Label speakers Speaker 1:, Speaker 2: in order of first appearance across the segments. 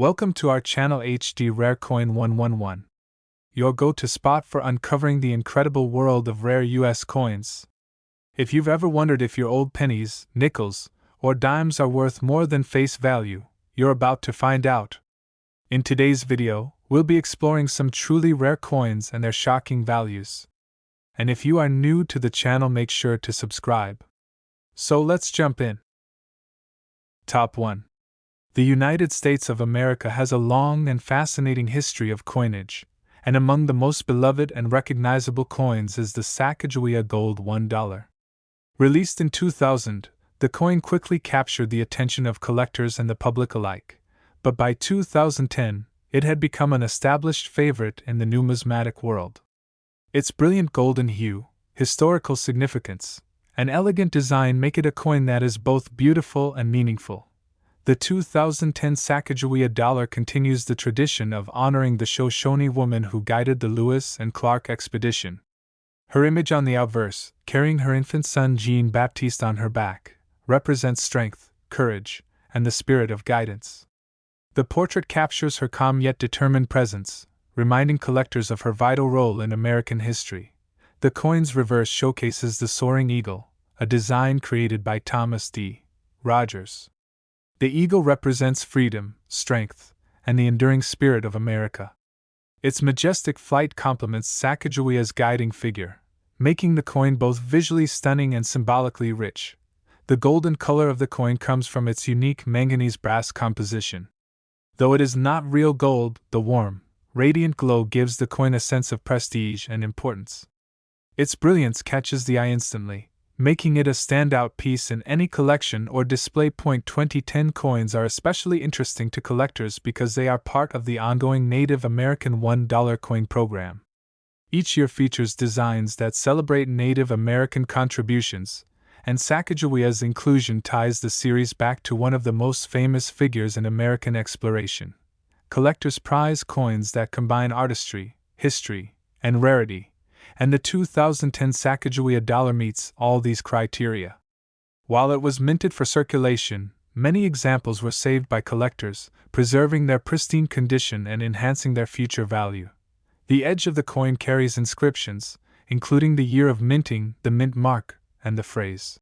Speaker 1: Welcome to our channel HD Rare Coin111, your go-to spot for uncovering the incredible world of rare US coins. If you've ever wondered if your old pennies, nickels, or dimes are worth more than face value, you're about to find out. In today's video, we'll be exploring some truly rare coins and their shocking values. And if you are new to the channel, make sure to subscribe. So let's jump in. Top 1. The United States of America has a long and fascinating history of coinage, and among the most beloved and recognizable coins is the Sacagawea Gold $1. Released in 2000, the coin quickly captured the attention of collectors and the public alike, but by 2010, it had become an established favorite in the numismatic world. Its brilliant golden hue, historical significance, and elegant design make it a coin that is both beautiful and meaningful. The 2010 Sacagawea dollar continues the tradition of honoring the Shoshone woman who guided the Lewis and Clark expedition. Her image on the obverse, carrying her infant son Jean-Baptiste on her back, represents strength, courage, and the spirit of guidance. The portrait captures her calm yet determined presence, reminding collectors of her vital role in American history. The coin's reverse showcases the soaring eagle, a design created by Thomas D. Rogers. The eagle represents freedom, strength, and the enduring spirit of America. Its majestic flight complements Sacagawea's guiding figure, making the coin both visually stunning and symbolically rich. The golden color of the coin comes from its unique manganese brass composition. Though it is not real gold, the warm, radiant glow gives the coin a sense of prestige and importance. Its brilliance catches the eye instantly, making it a standout piece in any collection or display. 2010 coins are especially interesting to collectors because they are part of the ongoing Native American $1 coin program. Each year features designs that celebrate Native American contributions, and Sacagawea's inclusion ties the series back to one of the most famous figures in American exploration. Collectors prize coins that combine artistry, history, and rarity, and the 2010 Sacagawea dollar meets all these criteria. While it was minted for circulation, many examples were saved by collectors, preserving their pristine condition and enhancing their future value. The edge of the coin carries inscriptions, including the year of minting, the mint mark, and the phrase,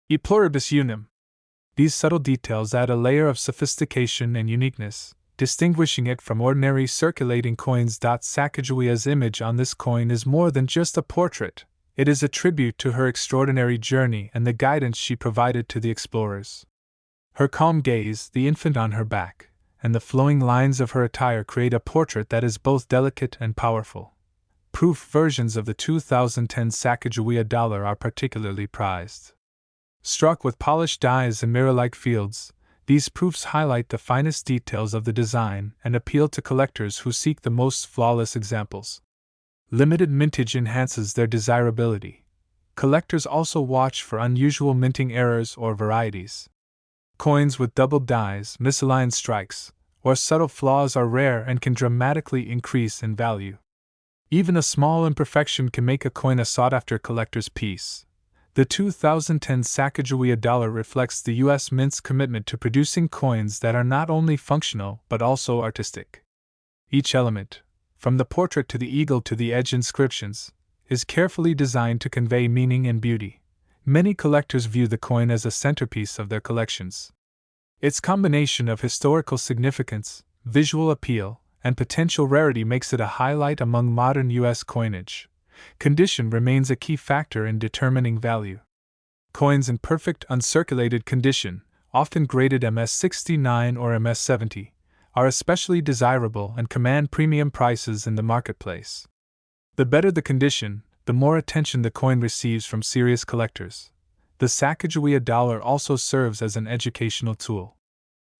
Speaker 1: E pluribus unum. These subtle details add a layer of sophistication and uniqueness, distinguishing it from ordinary circulating coins. Sacagawea's image on this coin is more than just a portrait, it is a tribute to her extraordinary journey and the guidance she provided to the explorers. Her calm gaze, the infant on her back, and the flowing lines of her attire create a portrait that is both delicate and powerful. Proof versions of the 2010 Sacagawea dollar are particularly prized. Struck with polished dies and mirror-like fields, these proofs highlight the finest details of the design and appeal to collectors who seek the most flawless examples. Limited mintage enhances their desirability. Collectors also watch for unusual minting errors or varieties. Coins with doubled dies, misaligned strikes, or subtle flaws are rare and can dramatically increase in value. Even a small imperfection can make a coin a sought-after collector's piece. The 2010 Sacagawea dollar reflects the U.S. Mint's commitment to producing coins that are not only functional but also artistic. Each element, from the portrait to the eagle to the edge inscriptions, is carefully designed to convey meaning and beauty. Many collectors view the coin as a centerpiece of their collections. Its combination of historical significance, visual appeal, and potential rarity makes it a highlight among modern U.S. coinage. Condition remains a key factor in determining value. Coins in perfect uncirculated condition, often graded MS69 or MS70, are especially desirable and command premium prices in the marketplace. The better the condition, the more attention the coin receives from serious collectors. The Sacagawea dollar also serves as an educational tool.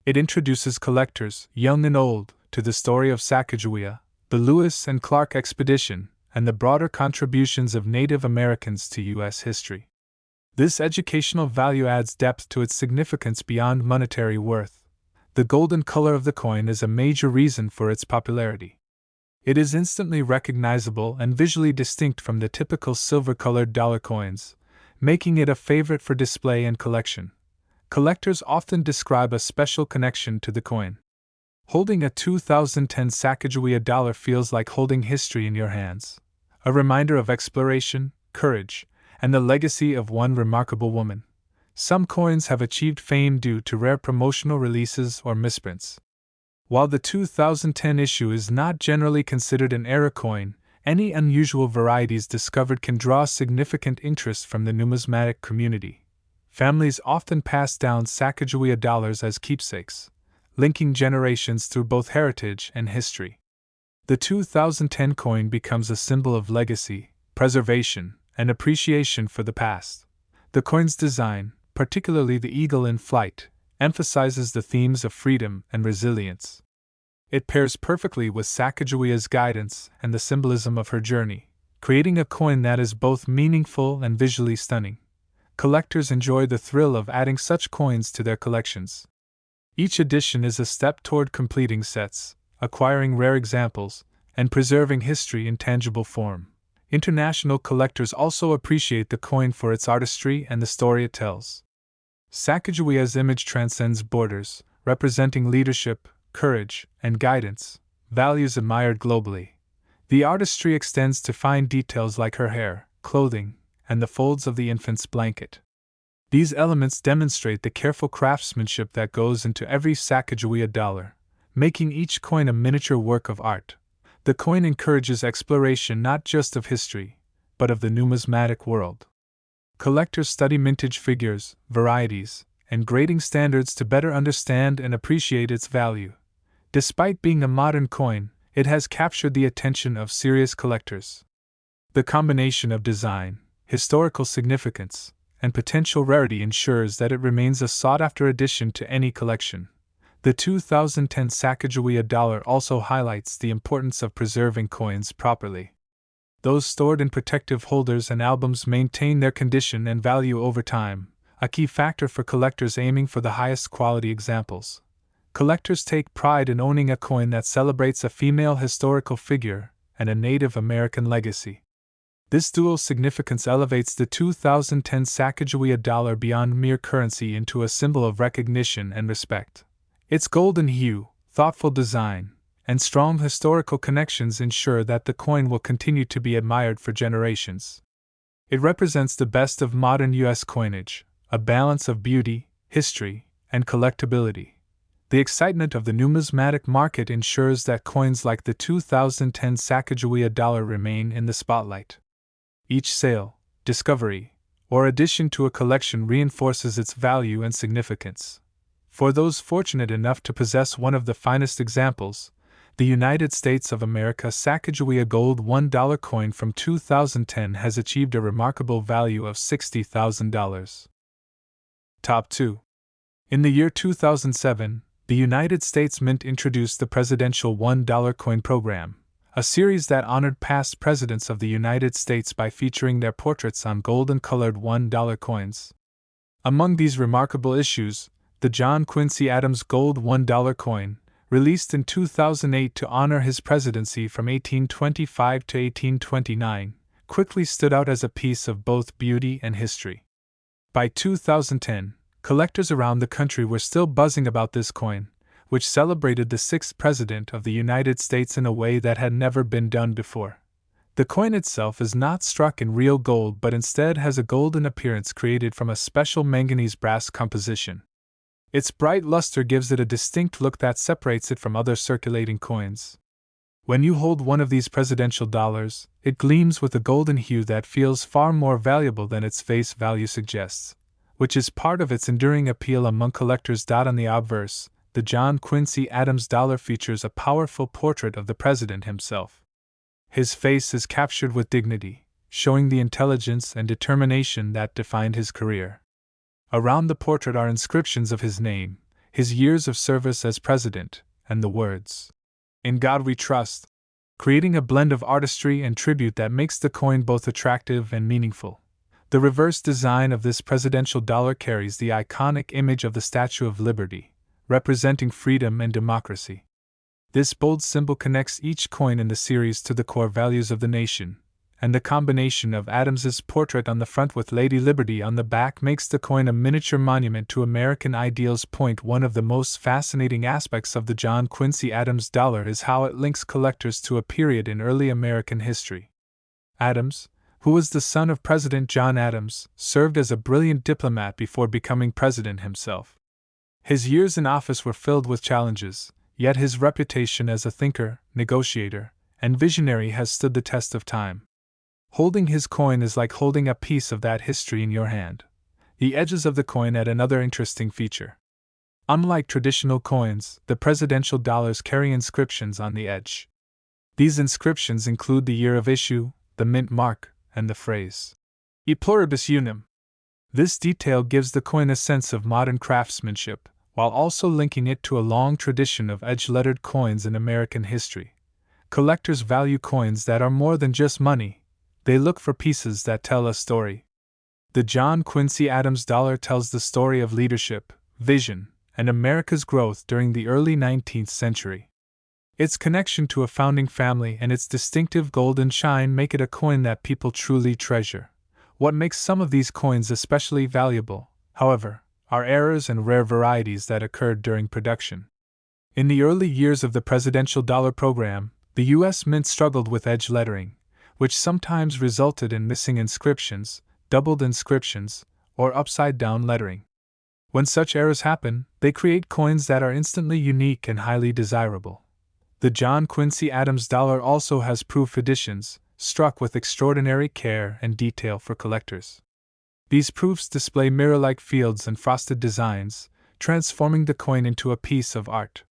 Speaker 1: It introduces collectors, young and old, to the story of Sacagawea, the Lewis and Clark expedition, and the broader contributions of Native Americans to U.S. history. This educational value adds depth to its significance beyond monetary worth. The golden color of the coin is a major reason for its popularity. It is instantly recognizable and visually distinct from the typical silver-colored dollar coins, making it a favorite for display and collection. Collectors often describe a special connection to the coin. Holding a 2010 Sacagawea dollar feels like holding history in your hands, a reminder of exploration, courage, and the legacy of one remarkable woman. Some coins have achieved fame due to rare promotional releases or misprints. While the 2010 issue is not generally considered an era coin, any unusual varieties discovered can draw significant interest from the numismatic community. Families often pass down Sacagawea dollars as keepsakes, linking generations through both heritage and history. The 2010 coin becomes a symbol of legacy, preservation, and appreciation for the past. The coin's design, particularly the eagle in flight, emphasizes the themes of freedom and resilience. It pairs perfectly with Sacagawea's guidance and the symbolism of her journey, creating a coin that is both meaningful and visually stunning. Collectors enjoy the thrill of adding such coins to their collections. Each edition is a step toward completing sets, acquiring rare examples, and preserving history in tangible form. International collectors also appreciate the coin for its artistry and the story it tells. Sacagawea's image transcends borders, representing leadership, courage, and guidance, values admired globally. The artistry extends to fine details like her hair, clothing, and the folds of the infant's blanket. These elements demonstrate the careful craftsmanship that goes into every Sacagawea dollar, making each coin a miniature work of art. The coin encourages exploration not just of history, but of the numismatic world. Collectors study mintage figures, varieties, and grading standards to better understand and appreciate its value. Despite being a modern coin, it has captured the attention of serious collectors. The combination of design, historical significance, and potential rarity ensures that it remains a sought-after addition to any collection. The 2010 Sacagawea dollar also highlights the importance of preserving coins properly. Those stored in protective holders and albums maintain their condition and value over time, a key factor for collectors aiming for the highest quality examples. Collectors take pride in owning a coin that celebrates a female historical figure and a Native American legacy. This dual significance elevates the 2010 Sacagawea dollar beyond mere currency into a symbol of recognition and respect. Its golden hue, thoughtful design, and strong historical connections ensure that the coin will continue to be admired for generations. It represents the best of modern U.S. coinage, a balance of beauty, history, and collectability. The excitement of the numismatic market ensures that coins like the 2010 Sacagawea dollar remain in the spotlight. Each sale, discovery, or addition to a collection reinforces its value and significance. For those fortunate enough to possess one of the finest examples, the United States of America Sacagawea Gold $1 coin from 2010 has achieved a remarkable value of $60,000. Top 2. In the year 2007, the United States Mint introduced the Presidential $1 Coin Program, a series that honored past presidents of the United States by featuring their portraits on golden-colored $1 coins. Among these remarkable issues, the John Quincy Adams Gold $1 coin, released in 2008 to honor his presidency from 1825 to 1829, quickly stood out as a piece of both beauty and history. By 2010, collectors around the country were still buzzing about this coin, which celebrated the sixth president of the United States in a way that had never been done before. The coin itself is not struck in real gold but instead has a golden appearance created from a special manganese brass composition. Its bright luster gives it a distinct look that separates it from other circulating coins. When you hold one of these presidential dollars, it gleams with a golden hue that feels far more valuable than its face value suggests, which is part of its enduring appeal among collectors. On the obverse, the John Quincy Adams dollar features a powerful portrait of the president himself. His face is captured with dignity, showing the intelligence and determination that defined his career. Around the portrait are inscriptions of his name, his years of service as president, and the words, "In God We Trust," creating a blend of artistry and tribute that makes the coin both attractive and meaningful. The reverse design of this presidential dollar carries the iconic image of the Statue of Liberty, representing freedom and democracy. This bold symbol connects each coin in the series to the core values of the nation, and the combination of Adams's portrait on the front with Lady Liberty on the back makes the coin a miniature monument to American ideals. One of the most fascinating aspects of the John Quincy Adams dollar is how it links collectors to a period in early American history. Adams, who was the son of President John Adams, served as a brilliant diplomat before becoming president himself. His years in office were filled with challenges, yet his reputation as a thinker, negotiator, and visionary has stood the test of time. Holding his coin is like holding a piece of that history in your hand. The edges of the coin add another interesting feature. Unlike traditional coins, the presidential dollars carry inscriptions on the edge. These inscriptions include the year of issue, the mint mark, and the phrase, E pluribus unum. This detail gives the coin a sense of modern craftsmanship, while also linking it to a long tradition of edge-lettered coins in American history. Collectors value coins that are more than just money. They look for pieces that tell a story. The John Quincy Adams dollar tells the story of leadership, vision, and America's growth during the early 19th century. Its connection to a founding family and its distinctive golden shine make it a coin that people truly treasure. What makes some of these coins especially valuable, however, are errors and rare varieties that occurred during production. In the early years of the presidential dollar program, the U.S. Mint struggled with edge lettering, which sometimes resulted in missing inscriptions, doubled inscriptions, or upside-down lettering. When such errors happen, they create coins that are instantly unique and highly desirable. The John Quincy Adams dollar also has proof editions, struck with extraordinary care and detail for collectors. These proofs display mirror-like fields and frosted designs, transforming the coin into a piece of art.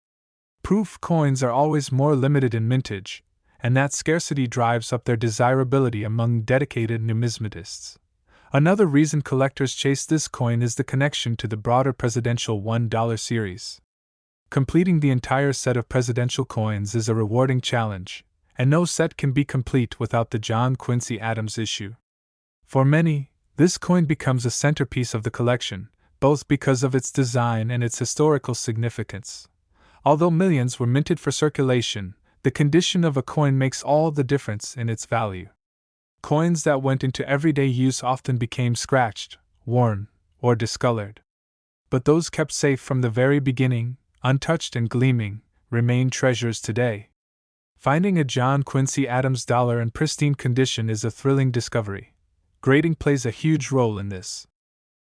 Speaker 1: Proof coins are always more limited in mintage, and that scarcity drives up their desirability among dedicated numismatists. Another reason collectors chase this coin is the connection to the broader presidential $1 series. Completing the entire set of presidential coins is a rewarding challenge, and no set can be complete without the John Quincy Adams issue. For many, this coin becomes a centerpiece of the collection, both because of its design and its historical significance. Although millions were minted for circulation, the condition of a coin makes all the difference in its value. Coins that went into everyday use often became scratched, worn, or discolored. But those kept safe from the very beginning, untouched and gleaming, remain treasures today. Finding a John Quincy Adams dollar in pristine condition is a thrilling discovery. Grading plays a huge role in this.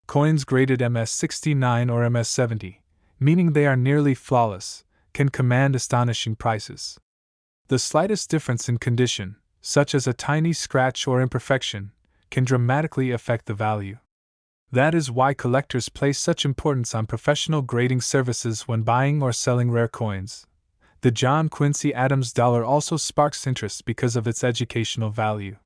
Speaker 1: Coins graded MS-69 or MS-70, meaning they are nearly flawless, can command astonishing prices. The slightest difference in condition, such as a tiny scratch or imperfection, can dramatically affect the value. That is why collectors place such importance on professional grading services when buying or selling rare coins. The John Quincy Adams dollar also sparks interest because of its educational value.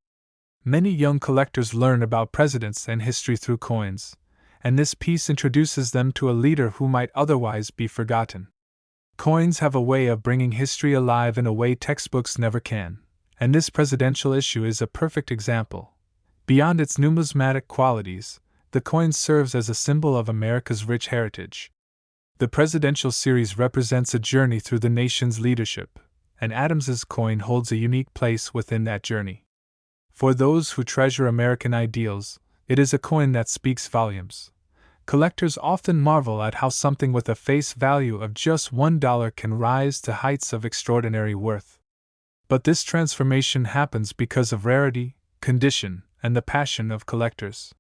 Speaker 1: Many young collectors learn about presidents and history through coins, and this piece introduces them to a leader who might otherwise be forgotten. Coins have a way of bringing history alive in a way textbooks never can, and this presidential issue is a perfect example. Beyond its numismatic qualities, the coin serves as a symbol of America's rich heritage. The presidential series represents a journey through the nation's leadership, and Adams's coin holds a unique place within that journey. For those who treasure American ideals, it is a coin that speaks volumes. Collectors often marvel at how something with a face value of just $1 can rise to heights of extraordinary worth. But this transformation happens because of rarity, condition, and the passion of collectors.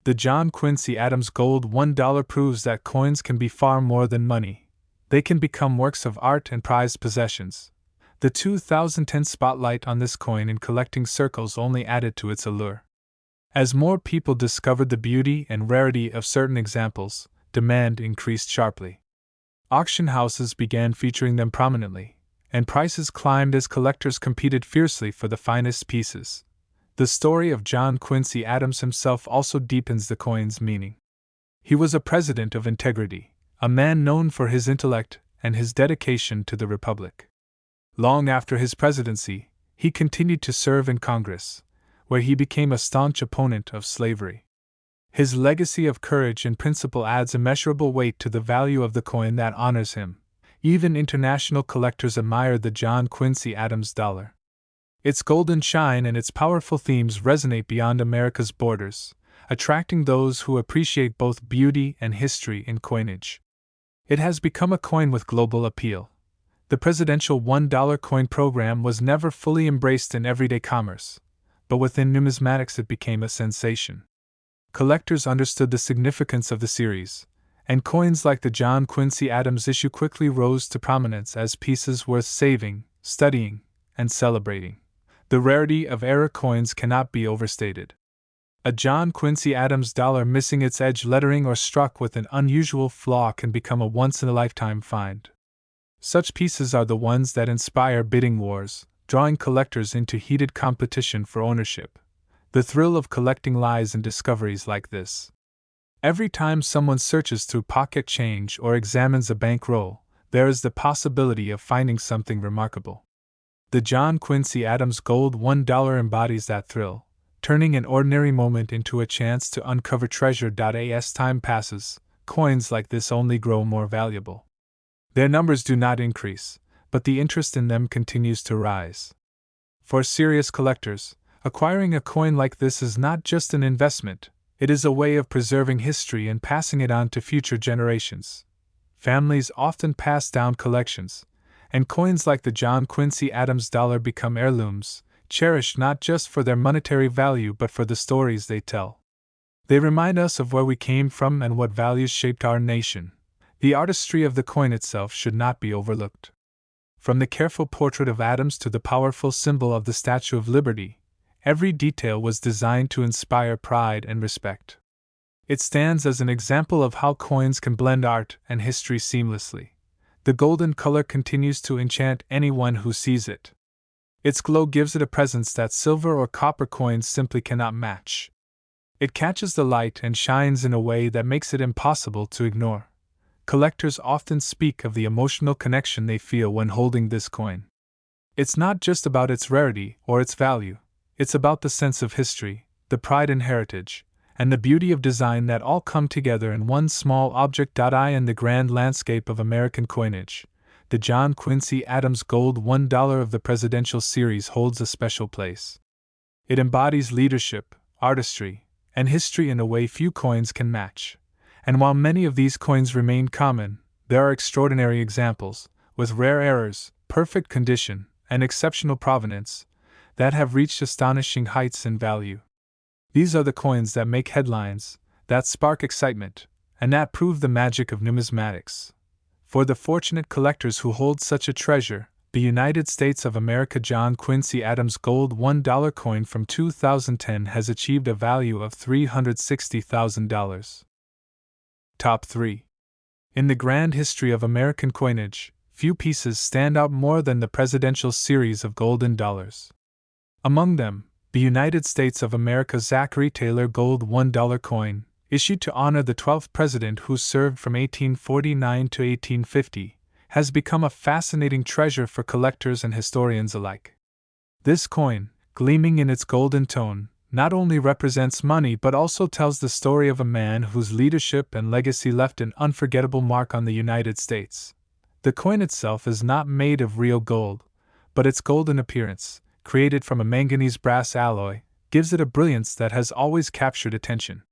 Speaker 1: The John Quincy Adams Gold $1 proves that coins can be far more than money. They can become works of art and prized possessions. The 2010 spotlight on this coin in collecting circles only added to its allure. As more people discovered the beauty and rarity of certain examples, demand increased sharply. Auction houses began featuring them prominently, and prices climbed as collectors competed fiercely for the finest pieces. The story of John Quincy Adams himself also deepens the coin's meaning. He was a president of integrity, a man known for his intellect and his dedication to the Republic. Long after his presidency, he continued to serve in Congress, where he became a staunch opponent of slavery. His legacy of courage and principle adds immeasurable weight to the value of the coin that honors him. Even international collectors admire the John Quincy Adams dollar. Its golden shine and its powerful themes resonate beyond America's borders, attracting those who appreciate both beauty and history in coinage. It has become a coin with global appeal. The presidential $1 coin program was never fully embraced in everyday commerce, but within numismatics it became a sensation. Collectors understood the significance of the series, and coins like the John Quincy Adams issue quickly rose to prominence as pieces worth saving, studying, and celebrating. The rarity of Rare coins cannot be overstated. A John Quincy Adams dollar missing its edge lettering or struck with an unusual flaw can become a once-in-a-lifetime find. Such pieces are the ones that inspire bidding wars, drawing collectors into heated competition for ownership. The thrill of collecting lies in discoveries like this. Every time someone searches through pocket change or examines a bankroll, there is the possibility of finding something remarkable. The John Quincy Adams Gold $1 embodies that thrill, turning an ordinary moment into a chance to uncover treasure. As time passes, coins like this only grow more valuable. Their numbers do not increase, but the interest in them continues to rise. For serious collectors, acquiring a coin like this is not just an investment, it is a way of preserving history and passing it on to future generations. Families often pass down collections, and coins like the John Quincy Adams dollar become heirlooms, cherished not just for their monetary value but for the stories they tell. They remind us of where we came from and what values shaped our nation. The artistry of the coin itself should not be overlooked. From the careful portrait of Adams to the powerful symbol of the Statue of Liberty, every detail was designed to inspire pride and respect. It stands as an example of how coins can blend art and history seamlessly. The golden color continues to enchant anyone who sees it. Its glow gives it a presence that silver or copper coins simply cannot match. It catches the light and shines in a way that makes it impossible to ignore. Collectors often speak of the emotional connection they feel when holding this coin. It's not just about its rarity or its value, it's about the sense of history, the pride in heritage, and the beauty of design that all come together in one small object. In the grand landscape of American coinage, the John Quincy Adams Gold $1 of the presidential series holds a special place. It embodies leadership, artistry, and history in a way few coins can match. And while many of these coins remain common, there are extraordinary examples, with rare errors, perfect condition, and exceptional provenance, that have reached astonishing heights in value. These are the coins that make headlines, that spark excitement, and that prove the magic of numismatics. For the fortunate collectors who hold such a treasure, the United States of America John Quincy Adams Gold $1 coin from 2010 has achieved a value of $360,000. Top 3. In the grand history of American coinage, few pieces stand out more than the presidential series of golden dollars. Among them, the United States of America Zachary Taylor Gold $1 coin, issued to honor the 12th president who served from 1849 to 1850, has become a fascinating treasure for collectors and historians alike. This coin, gleaming in its golden tone, not only represents money but also tells the story of a man whose leadership and legacy left an unforgettable mark on the United States. The coin itself is not made of real gold, but its golden appearance, created from a manganese brass alloy, gives it a brilliance that has always captured attention.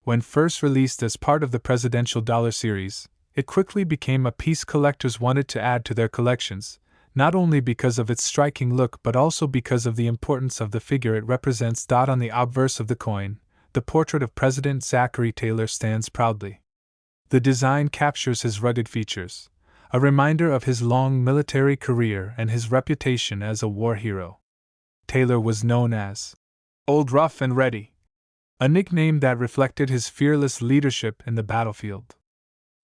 Speaker 1: When first released as part of the presidential dollar series, it quickly became a piece collectors wanted to add to their collections, not only because of its striking look but also because of the importance of the figure it represents. On the obverse of the coin, the portrait of President Zachary Taylor stands proudly. The design captures his rugged features, a reminder of his long military career and his reputation as a war hero. Taylor was known as Old Rough and Ready, a nickname that reflected his fearless leadership in the battlefield.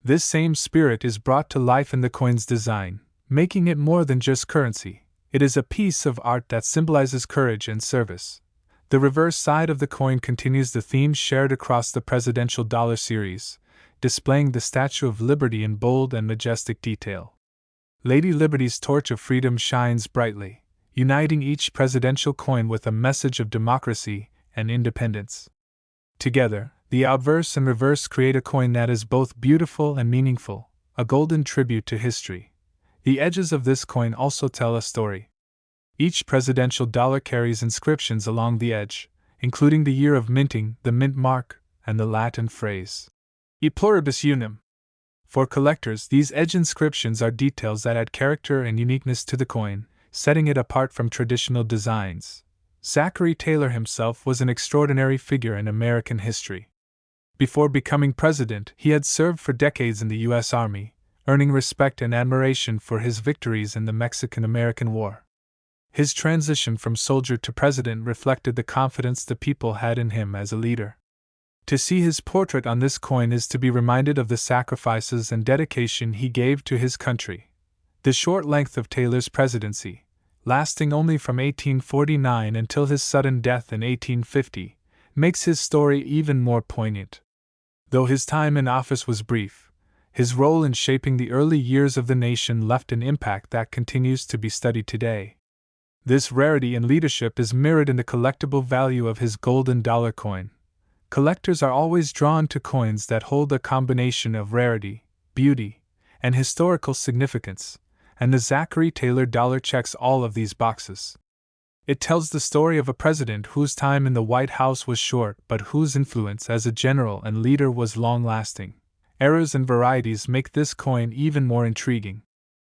Speaker 1: This same spirit is brought to life in the coin's design, making it more than just currency. It is a piece of art that symbolizes courage and service. The reverse side of the coin continues the themes shared across the presidential dollar series, displaying the Statue of Liberty in bold and majestic detail. Lady Liberty's torch of freedom shines brightly, uniting each presidential coin with a message of democracy and independence. Together, the obverse and reverse create a coin that is both beautiful and meaningful, a golden tribute to history. The edges of this coin also tell a story. Each presidential dollar carries inscriptions along the edge, including the year of minting, the mint mark, and the Latin phrase, E pluribus unum. For collectors, these edge inscriptions are details that add character and uniqueness to the coin, setting it apart from traditional designs. Zachary Taylor himself was an extraordinary figure in American history. Before becoming president, he had served for decades in the U.S. Army, earning respect and admiration for his victories in the Mexican-American War. His transition from soldier to president reflected the confidence the people had in him as a leader. To see his portrait on this coin is to be reminded of the sacrifices and dedication he gave to his country. The short length of Taylor's presidency, lasting only from 1849 until his sudden death in 1850, makes his story even more poignant. Though his time in office was brief, his role in shaping the early years of the nation left an impact that continues to be studied today. This rarity in leadership is mirrored in the collectible value of his golden dollar coin. Collectors are always drawn to coins that hold a combination of rarity, beauty, and historical significance, and the Zachary Taylor dollar checks all of these boxes. It tells the story of a president whose time in the White House was short but whose influence as a general and leader was long-lasting. Errors and varieties make this coin even more intriguing.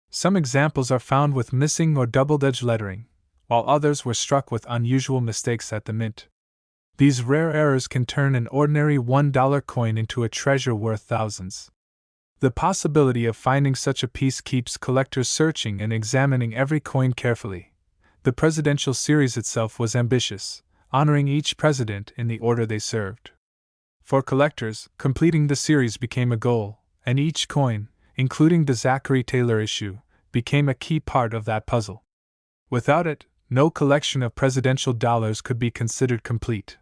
Speaker 1: Some examples are found with missing or double-edged lettering, while others were struck with unusual mistakes at the mint. These rare errors can turn an ordinary $1 coin into a treasure worth thousands. The possibility of finding such a piece keeps collectors searching and examining every coin carefully. The presidential series itself was ambitious, honoring each president in the order they served. For collectors, completing the series became a goal, and each coin, including the Zachary Taylor issue, became a key part of that puzzle. Without it, no collection of presidential dollars could be considered complete.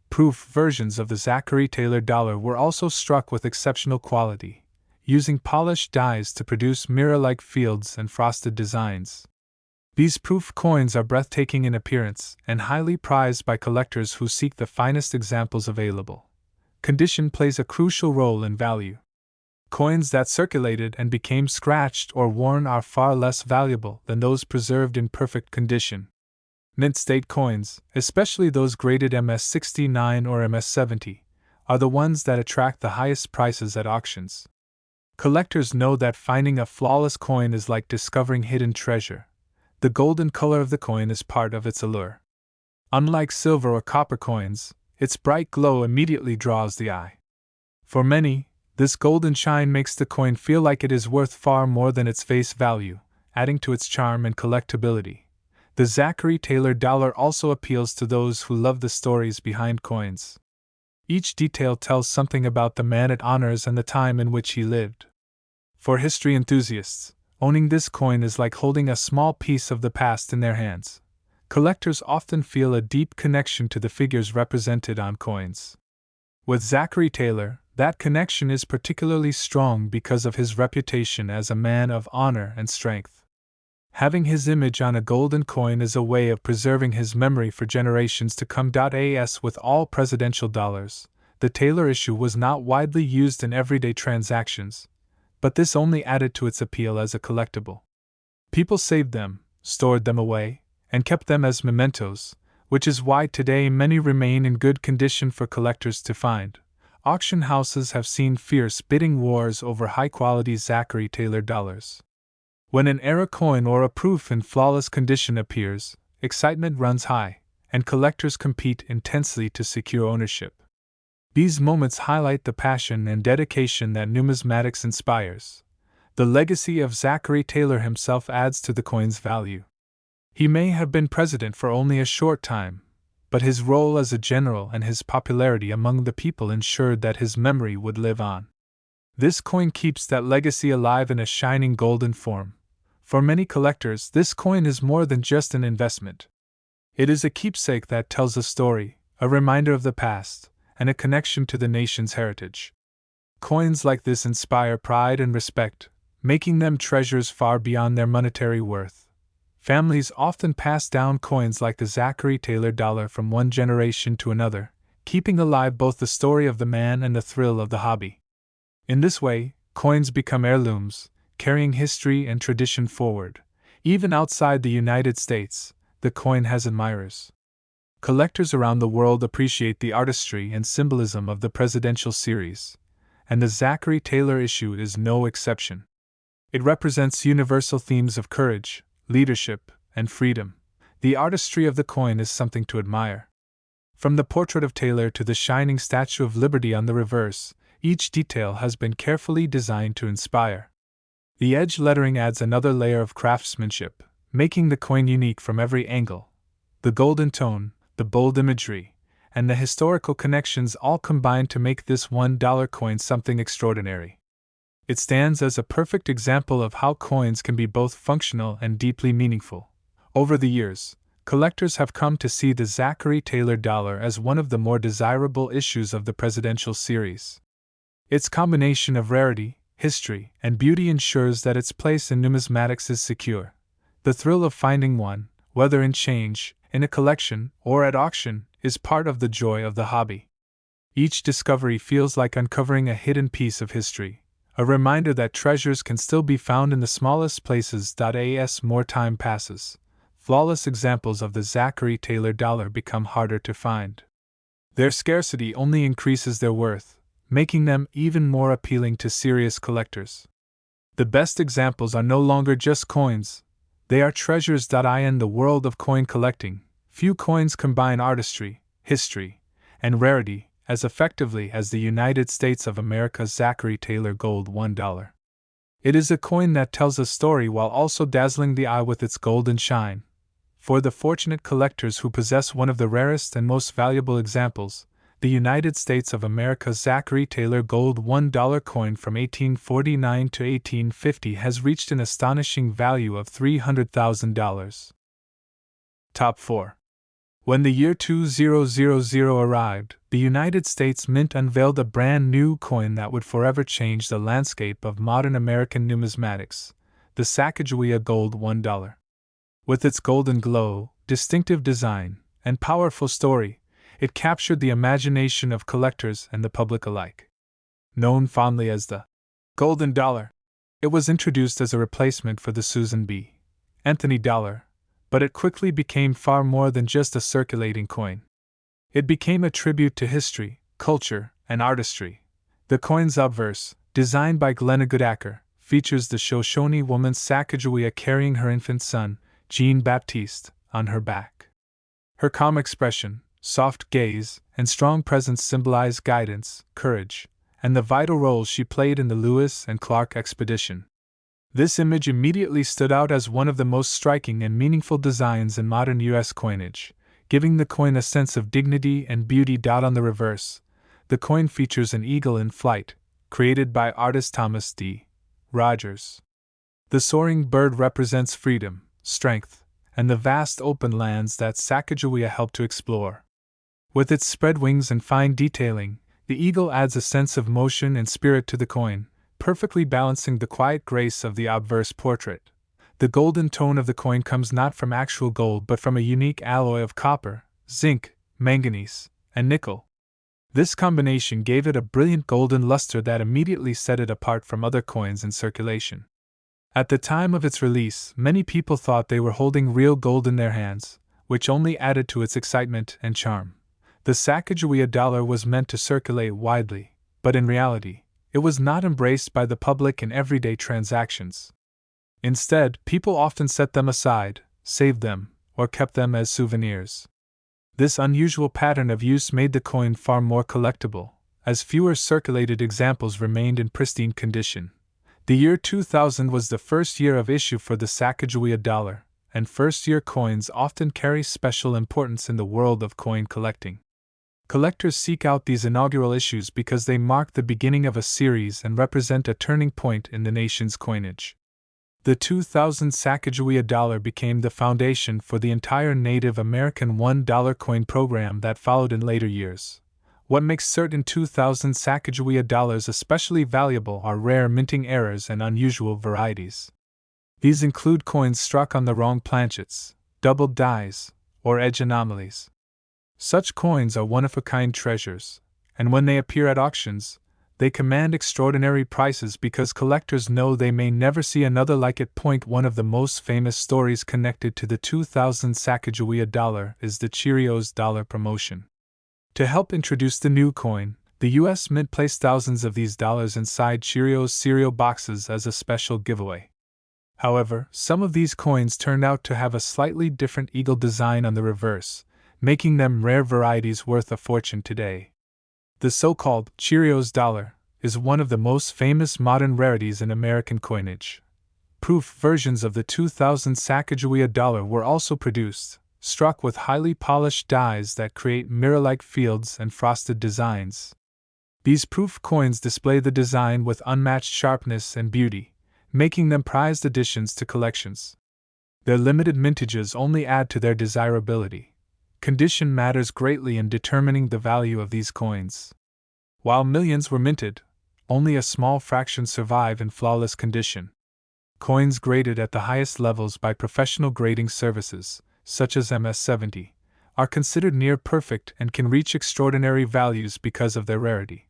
Speaker 1: Proof versions of the Zachary Taylor dollar were also struck with exceptional quality, using polished dies to produce mirror-like fields and frosted designs. These proof coins are breathtaking in appearance and highly prized by collectors who seek the finest examples available. Condition plays a crucial role in value. Coins that circulated and became scratched or worn are far less valuable than those preserved in perfect condition. Mint state coins, especially those graded MS-69 or MS-70, are the ones that attract the highest prices at auctions. Collectors know that finding a flawless coin is like discovering hidden treasure. The golden color of the coin is part of its allure. Unlike silver or copper coins, its bright glow immediately draws the eye. For many, this golden shine makes the coin feel like it is worth far more than its face value, adding to its charm and collectability. The Zachary Taylor dollar also appeals to those who love the stories behind coins. Each detail tells something about the man it honors and the time in which he lived. For history enthusiasts, owning this coin is like holding a small piece of the past in their hands. Collectors often feel a deep connection to the figures represented on coins. With Zachary Taylor, that connection is particularly strong because of his reputation as a man of honor and strength. Having his image on a golden coin is a way of preserving his memory for generations to come. As with all presidential dollars, the Taylor issue was not widely used in everyday transactions, but this only added to its appeal as a collectible. People saved them, stored them away, and kept them as mementos, which is why today many remain in good condition for collectors to find. Auction houses have seen fierce bidding wars over high-quality Zachary Taylor dollars. When an error coin or a proof in flawless condition appears, excitement runs high, and collectors compete intensely to secure ownership. These moments highlight the passion and dedication that numismatics inspires. The legacy of Zachary Taylor himself adds to the coin's value. He may have been president for only a short time, but his role as a general and his popularity among the people ensured that his memory would live on. This coin keeps that legacy alive in a shining golden form. For many collectors, this coin is more than just an investment. It is a keepsake that tells a story, a reminder of the past, and a connection to the nation's heritage. Coins like this inspire pride and respect, making them treasures far beyond their monetary worth. Families often pass down coins like the Zachary Taylor dollar from one generation to another, keeping alive both the story of the man and the thrill of the hobby. In this way, coins become heirlooms, carrying history and tradition forward. Even outside the United States, the coin has admirers. Collectors around the world appreciate the artistry and symbolism of the presidential series, and the Zachary Taylor issue is no exception. It represents universal themes of courage, leadership, and freedom. The artistry of the coin is something to admire. From the portrait of Taylor to the shining Statue of Liberty on the reverse, each detail has been carefully designed to inspire. The edge lettering adds another layer of craftsmanship, making the coin unique from every angle. The golden tone, the bold imagery, and the historical connections all combine to make this $1 coin something extraordinary. It stands as a perfect example of how coins can be both functional and deeply meaningful. Over the years, collectors have come to see the Zachary Taylor dollar as one of the more desirable issues of the presidential series. Its combination of rarity, history, and beauty ensures that its place in numismatics is secure. The thrill of finding one, whether in change, in a collection, or at auction, is part of the joy of the hobby. Each discovery feels like uncovering a hidden piece of history, a reminder that treasures can still be found in the smallest places. As more time passes, flawless examples of the Zachary Taylor dollar become harder to find. Their scarcity only increases their worth, making them even more appealing to serious collectors. The best examples are no longer just coins, they are treasures. In the world of coin collecting, few coins combine artistry, history, and rarity as effectively as the United States of America's Zachary Taylor Gold $1. It is a coin that tells a story while also dazzling the eye with its golden shine. For the fortunate collectors who possess one of the rarest and most valuable examples, the United States of America's Zachary Taylor Gold $1 coin from 1849 to 1850 has reached an astonishing value of $300,000. Top 4. When the year 2000 arrived, the United States Mint unveiled a brand new coin that would forever change the landscape of modern American numismatics, the Sacagawea Gold $1. With its golden glow, distinctive design, and powerful story, it captured the imagination of collectors and the public alike. Known fondly as the Golden Dollar, it was introduced as a replacement for the Susan B. Anthony dollar, but it quickly became far more than just a circulating coin. It became a tribute to history, culture, and artistry. The coin's obverse, designed by Glenna Goodacker, features the Shoshone woman Sacagawea carrying her infant son, Jean-Baptiste, on her back. Her calm expression, soft gaze, and strong presence symbolize guidance, courage, and the vital role she played in the Lewis and Clark expedition. This image immediately stood out as one of the most striking and meaningful designs in modern U.S. coinage, giving the coin a sense of dignity and beauty. On the reverse, the coin features an eagle in flight, created by artist Thomas D. Rogers. The soaring bird represents freedom, strength, and the vast open lands that Sacagawea helped to explore. With its spread wings and fine detailing, the eagle adds a sense of motion and spirit to the coin, perfectly balancing the quiet grace of the obverse portrait. The golden tone of the coin comes not from actual gold but from a unique alloy of copper, zinc, manganese, and nickel. This combination gave it a brilliant golden luster that immediately set it apart from other coins in circulation. At the time of its release, many people thought they were holding real gold in their hands, which only added to its excitement and charm. The Sacagawea dollar was meant to circulate widely, but in reality, it was not embraced by the public in everyday transactions. Instead, people often set them aside, saved them, or kept them as souvenirs. This unusual pattern of use made the coin far more collectible, as fewer circulated examples remained in pristine condition. The year 2000 was the first year of issue for the Sacagawea dollar, and first-year coins often carry special importance in the world of coin collecting. Collectors seek out these inaugural issues because they mark the beginning of a series and represent a turning point in the nation's coinage. The 2000 Sacagawea dollar became the foundation for the entire Native American $1 coin program that followed in later years. What makes certain 2000 Sacagawea dollars especially valuable are rare minting errors and unusual varieties. These include coins struck on the wrong planchets, doubled dies, or edge anomalies. Such coins are one-of-a-kind treasures, and when they appear at auctions, They command extraordinary prices because collectors know they may never see another like it. One of the most famous stories connected to the 2000 Sacagawea dollar is the Cheerios dollar promotion. To help introduce the new coin, the U.S. Mint placed thousands of these dollars inside Cheerios cereal boxes as a special giveaway. However, some of these coins turned out to have a slightly different eagle design on the reverse, making them rare varieties worth a fortune today. The so-called Cheerios dollar is one of the most famous modern rarities in American coinage. Proof versions of the 2000 Sacagawea dollar were also produced, struck with highly polished dies that create mirror-like fields and frosted designs. These proof coins display the design with unmatched sharpness and beauty, making them prized additions to collections. Their limited mintages only add to their desirability. Condition matters greatly in determining the value of these coins. While millions were minted, only a small fraction survive in flawless condition. Coins graded at the highest levels by professional grading services, such as MS-70, are considered near perfect and can reach extraordinary values because of their rarity.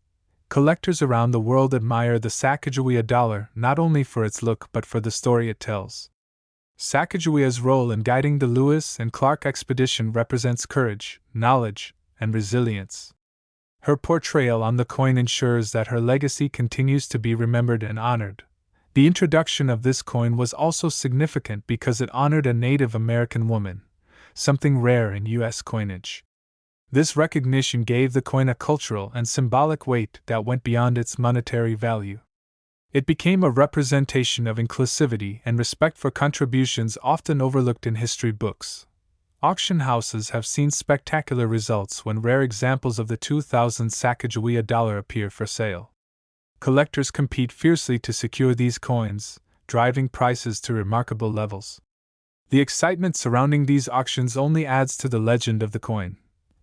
Speaker 1: Collectors around the world admire the Sacagawea dollar not only for its look but for the story it tells. Sacagawea's role in guiding the Lewis and Clark expedition represents courage, knowledge, and resilience. Her portrayal on the coin ensures that her legacy continues to be remembered and honored. The introduction of this coin was also significant because it honored a Native American woman, something rare in U.S. coinage. This recognition gave the coin a cultural and symbolic weight that went beyond its monetary value. It became a representation of inclusivity and respect for contributions often overlooked in history books. Auction houses have seen spectacular results when rare examples of the 2000 Sacagawea dollar appear for sale. Collectors compete fiercely to secure these coins, driving prices to remarkable levels. The excitement surrounding these auctions only adds to the legend of the coin.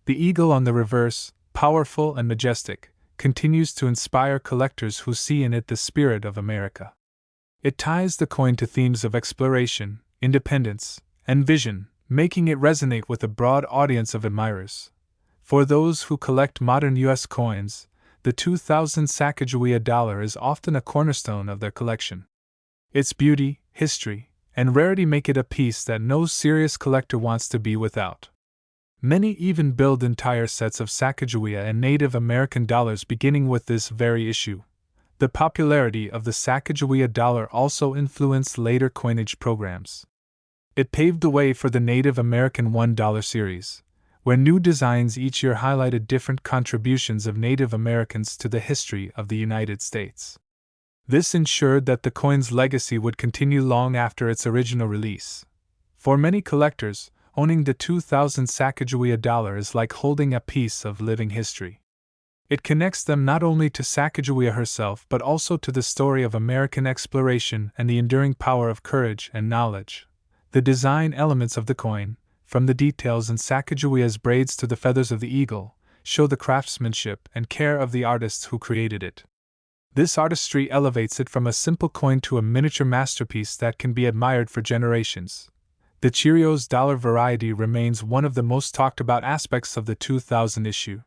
Speaker 1: The eagle on the reverse, powerful and majestic, continues to inspire collectors who see in it the spirit of America. It ties the coin to themes of exploration, independence, and vision, making it resonate with a broad audience of admirers. For those who collect modern U.S. coins, the 2000 Sacagawea dollar is often a cornerstone of their collection. Its beauty, history, and rarity make it a piece that no serious collector wants to be without. Many even build entire sets of Sacagawea and Native American dollars beginning with this very issue. The popularity of the Sacagawea dollar also influenced later coinage programs. It paved the way for the Native American $1 series, where new designs each year highlighted different contributions of Native Americans to the history of the United States. This ensured that the coin's legacy would continue long after its original release. For many collectors, owning the 2000 Sacagawea dollar is like holding a piece of living history. It connects them not only to Sacagawea herself but also to the story of American exploration and the enduring power of courage and knowledge. The design elements of the coin, from the details in Sacagawea's braids to the feathers of the eagle, show the craftsmanship and care of the artists who created it. This artistry elevates it from a simple coin to a miniature masterpiece that can be admired for generations. The Cheerios dollar variety remains one of the most talked about aspects of the 2000 issue.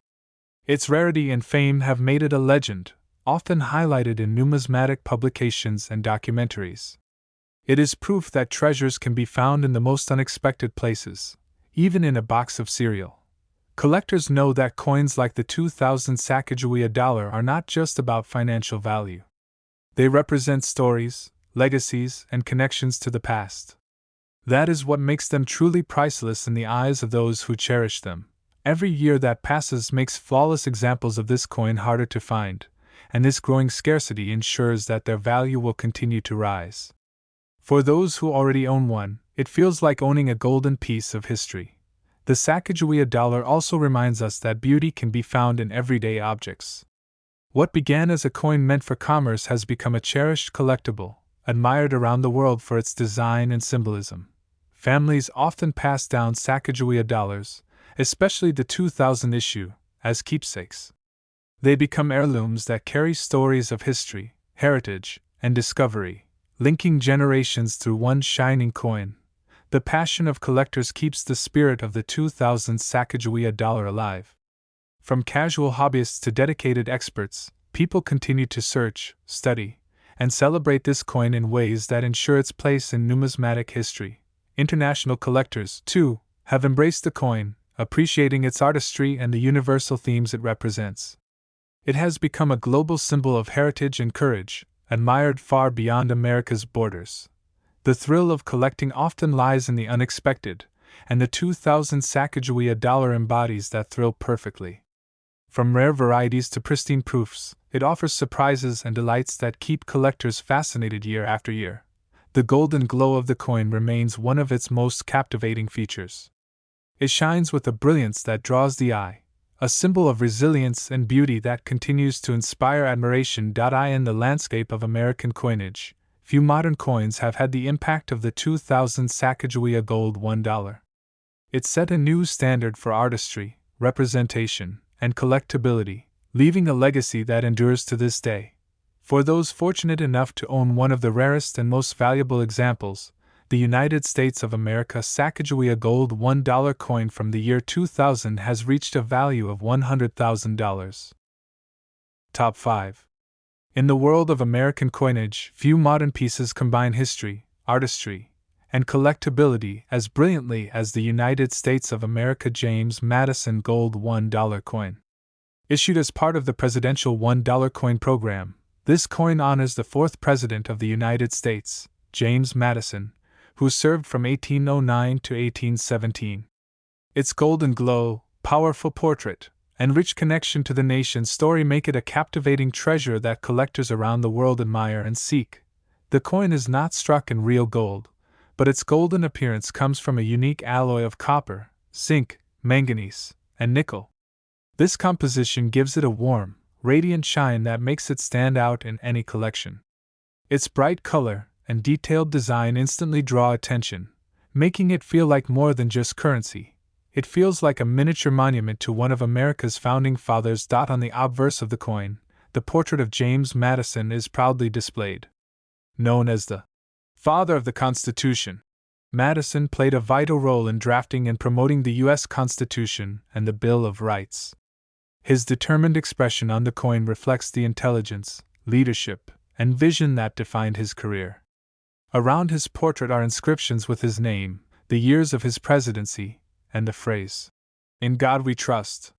Speaker 1: Its rarity and fame have made it a legend, often highlighted in numismatic publications and documentaries. It is proof that treasures can be found in the most unexpected places, even in a box of cereal. Collectors know that coins like the 2000 Sacagawea dollar are not just about financial value. They represent stories, legacies, and connections to the past. That is what makes them truly priceless in the eyes of those who cherish them. Every year that passes makes flawless examples of this coin harder to find, and this growing scarcity ensures that their value will continue to rise. For those who already own one, it feels like owning a golden piece of history. The Sacagawea dollar also reminds us that beauty can be found in everyday objects. What began as a coin meant for commerce has become a cherished collectible, admired around the world for its design and symbolism. Families often pass down Sacagawea dollars, especially the 2000 issue, as keepsakes. They become heirlooms that carry stories of history, heritage, and discovery, linking generations through one shining coin. The passion of collectors keeps the spirit of the 2000 Sacagawea dollar alive. From casual hobbyists to dedicated experts, people continue to search, study, and celebrate this coin in ways that ensure its place in numismatic history. International collectors, too, have embraced the coin, appreciating its artistry and the universal themes it represents. It has become a global symbol of heritage and courage, admired far beyond America's borders. The thrill of collecting often lies in the unexpected, and the 2000 Sacagawea dollar embodies that thrill perfectly. From rare varieties to pristine proofs, it offers surprises and delights that keep collectors fascinated year after year. The golden glow of the coin remains one of its most captivating features. It shines with a brilliance that draws the eye, a symbol of resilience and beauty that continues to inspire admiration. In the landscape of American coinage, few modern coins have had the impact of the 2000 Sacagawea Gold $1. It set a new standard for artistry, representation, and collectability, leaving a legacy that endures to this day. For those fortunate enough to own one of the rarest and most valuable examples, the United States of America Sacagawea Gold $1 coin from the year 2000 has reached a value of $100,000. Top 5. In the world of American coinage, few modern pieces combine history, artistry, and collectability as brilliantly as the United States of America James Madison Gold $1 coin. Issued as part of the presidential $1 coin program, this coin honors the fourth President of the United States, James Madison, who served from 1809 to 1817. Its golden glow, powerful portrait, and rich connection to the nation's story make it a captivating treasure that collectors around the world admire and seek. The coin is not struck in real gold, but its golden appearance comes from a unique alloy of copper, zinc, manganese, and nickel. This composition gives it a warm, radiant shine that makes it stand out in any collection. Its bright color and detailed design instantly draw attention, making it feel like more than just currency. It feels like a miniature monument to one of America's founding fathers. On the obverse of the coin, the portrait of James Madison is proudly displayed. Known as the Father of the Constitution, Madison played a vital role in drafting and promoting the U.S. Constitution and the Bill of Rights. His determined expression on the coin reflects the intelligence, leadership, and vision that defined his career. Around his portrait are inscriptions with his name, the years of his presidency, and the phrase, "In God We Trust."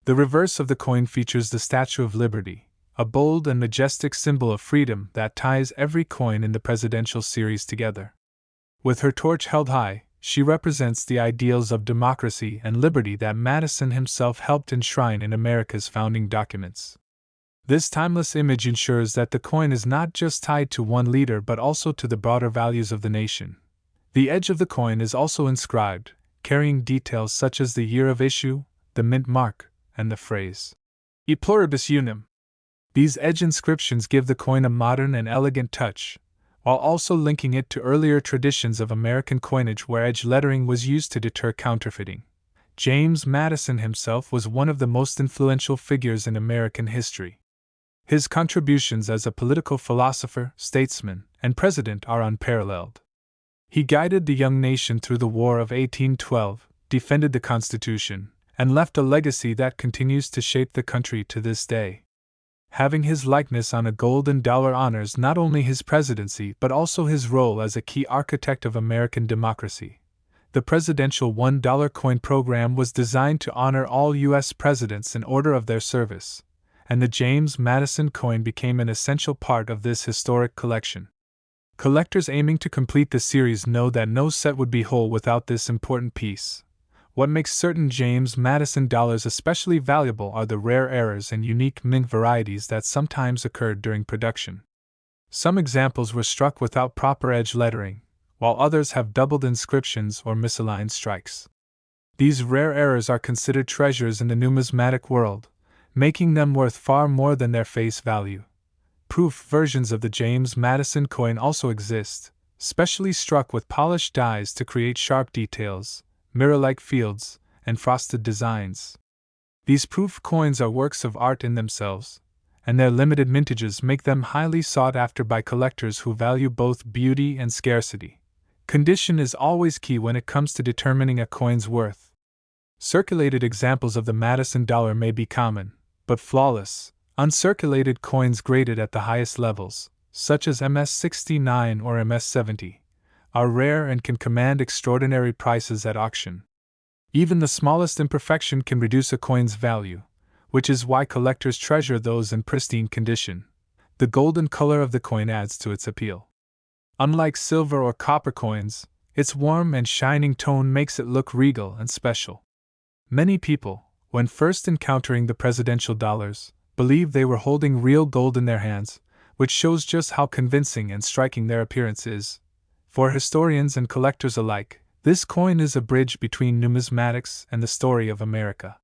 Speaker 1: The reverse of the coin features the Statue of Liberty, a bold and majestic symbol of freedom that ties every coin in the presidential series together. With her torch held high, she represents the ideals of democracy and liberty that Madison himself helped enshrine in America's founding documents. This timeless image ensures that the coin is not just tied to one leader but also to the broader values of the nation. The edge of the coin is also inscribed, carrying details such as the year of issue, the mint mark, and the phrase, "E pluribus unum." These edge inscriptions give the coin a modern and elegant touch, while also linking it to earlier traditions of American coinage where edge lettering was used to deter counterfeiting. James Madison himself was one of the most influential figures in American history. His contributions as a political philosopher, statesman, and president are unparalleled. He guided the young nation through the War of 1812, defended the Constitution, and left a legacy that continues to shape the country to this day. Having his likeness on a golden dollar honors not only his presidency but also his role as a key architect of American democracy. The presidential $1 coin program was designed to honor all U.S. presidents in order of their service, and the James Madison coin became an essential part of this historic collection. Collectors aiming to complete the series know that no set would be whole without this important piece. What makes certain James Madison dollars especially valuable are the rare errors and unique mint varieties that sometimes occurred during production. Some examples were struck without proper edge lettering, while others have doubled inscriptions or misaligned strikes. These rare errors are considered treasures in the numismatic world, making them worth far more than their face value. Proof versions of the James Madison coin also exist, specially struck with polished dies to create sharp details, mirror-like fields, and frosted designs. These proof coins are works of art in themselves, and their limited mintages make them highly sought after by collectors who value both beauty and scarcity. Condition is always key when it comes to determining a coin's worth. Circulated examples of the Madison dollar may be common, but flawless, Uncirculated coins graded at the highest levels, such as MS-69 or MS-70, are rare and can command extraordinary prices at auction. Even the smallest imperfection can reduce a coin's value, which is why collectors treasure those in pristine condition. The golden color of the coin adds to its appeal. Unlike silver or copper coins, its warm and shining tone makes it look regal and special. Many people, when first encountering the presidential dollars, believe they were holding real gold in their hands, which shows just how convincing and striking their appearance is. For historians and collectors alike, this coin is a bridge between numismatics and the story of America.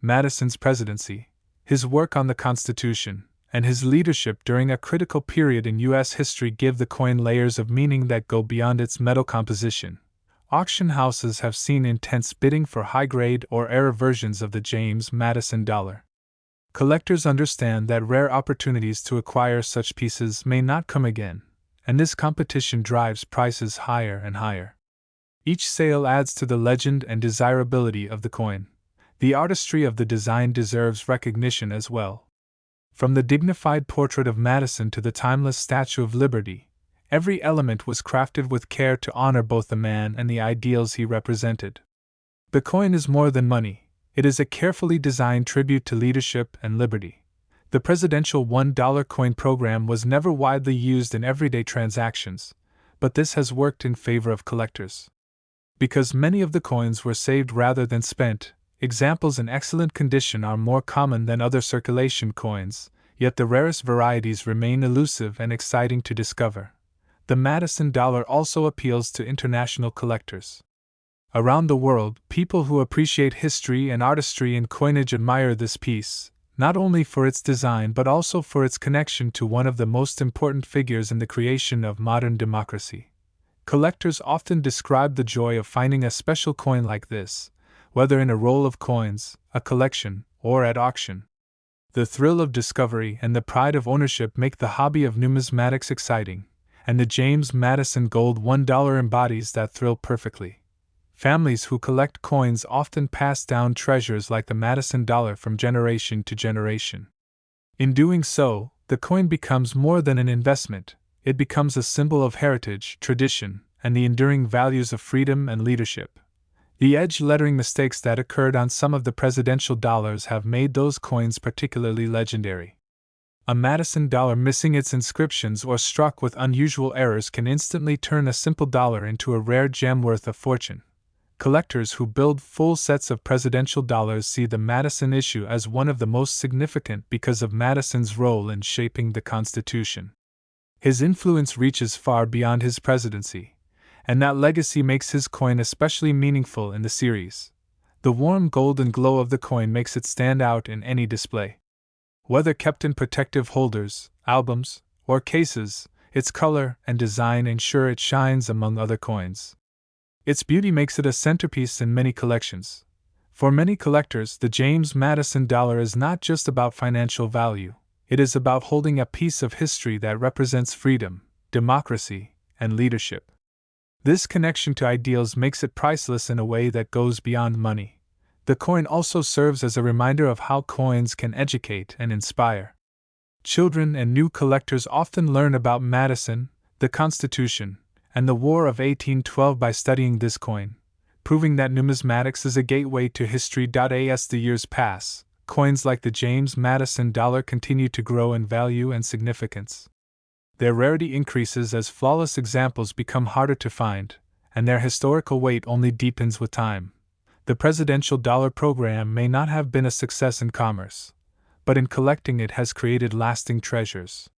Speaker 1: Madison's presidency, his work on the Constitution, and his leadership during a critical period in U.S. history give the coin layers of meaning that go beyond its metal composition. Auction houses have seen intense bidding for high-grade or rare versions of the James Madison dollar. Collectors understand that rare opportunities to acquire such pieces may not come again, and this competition drives prices higher and higher. Each sale adds to the legend and desirability of the coin. The artistry of the design deserves recognition as well. From the dignified portrait of Madison to the timeless Statue of Liberty, every element was crafted with care to honor both the man and the ideals he represented. The coin is more than money, it is a carefully designed tribute to leadership and liberty. The presidential $1 coin program was never widely used in everyday transactions, but this has worked in favor of collectors. Because many of the coins were saved rather than spent, examples in excellent condition are more common than other circulation coins, yet the rarest varieties remain elusive and exciting to discover. The Madison dollar also appeals to international collectors. Around the world, people who appreciate history and artistry in coinage admire this piece, not only for its design but also for its connection to one of the most important figures in the creation of modern democracy. Collectors often describe the joy of finding a special coin like this, whether in a roll of coins, a collection, or at auction. The thrill of discovery and the pride of ownership make the hobby of numismatics exciting, and the James Madison Gold $1 embodies that thrill perfectly. Families who collect coins often pass down treasures like the Madison dollar from generation to generation. In doing so, the coin becomes more than an investment, it becomes a symbol of heritage, tradition, and the enduring values of freedom and leadership. The edge lettering mistakes that occurred on some of the presidential dollars have made those coins particularly legendary. A Madison dollar missing its inscriptions or struck with unusual errors can instantly turn a simple dollar into a rare gem worth a fortune. Collectors who build full sets of presidential dollars see the Madison issue as one of the most significant because of Madison's role in shaping the Constitution. His influence reaches far beyond his presidency, and that legacy makes his coin especially meaningful in the series. The warm golden glow of the coin makes it stand out in any display. Whether kept in protective holders, albums, or cases, its color and design ensure it shines among other coins. Its beauty makes it a centerpiece in many collections. For many collectors, the James Madison dollar is not just about financial value, it is about holding a piece of history that represents freedom, democracy, and leadership. This connection to ideals makes it priceless in a way that goes beyond money. The coin also serves as a reminder of how coins can educate and inspire. Children and new collectors often learn about Madison, the Constitution, and the War of 1812 by studying this coin, proving that numismatics is a gateway to history. As the years pass, coins like the James Madison dollar continue to grow in value and significance. Their rarity increases as flawless examples become harder to find, and their historical weight only deepens with time. The presidential dollar program may not have been a success in commerce, but in collecting it has created lasting treasures.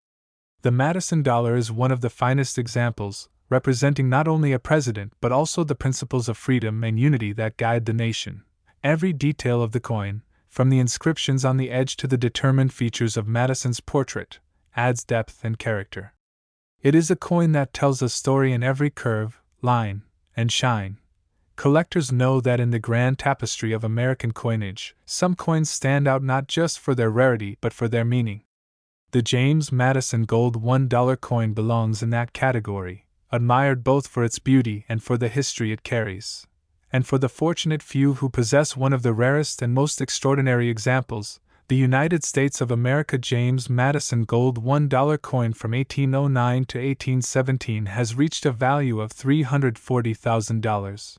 Speaker 1: The Madison dollar is one of the finest examples, representing not only a president but also the principles of freedom and unity that guide the nation. Every detail of the coin, from the inscriptions on the edge to the determined features of Madison's portrait, adds depth and character. It is a coin that tells a story in every curve, line, and shine. Collectors know that in the grand tapestry of American coinage, some coins stand out not just for their rarity but for their meaning. The James Madison Gold $1 coin belongs in that category, admired both for its beauty and for the history it carries. And for the fortunate few who possess one of the rarest and most extraordinary examples, The United States of America James Madison gold $1 coin from 1809 to 1817 has reached a value of $340,000.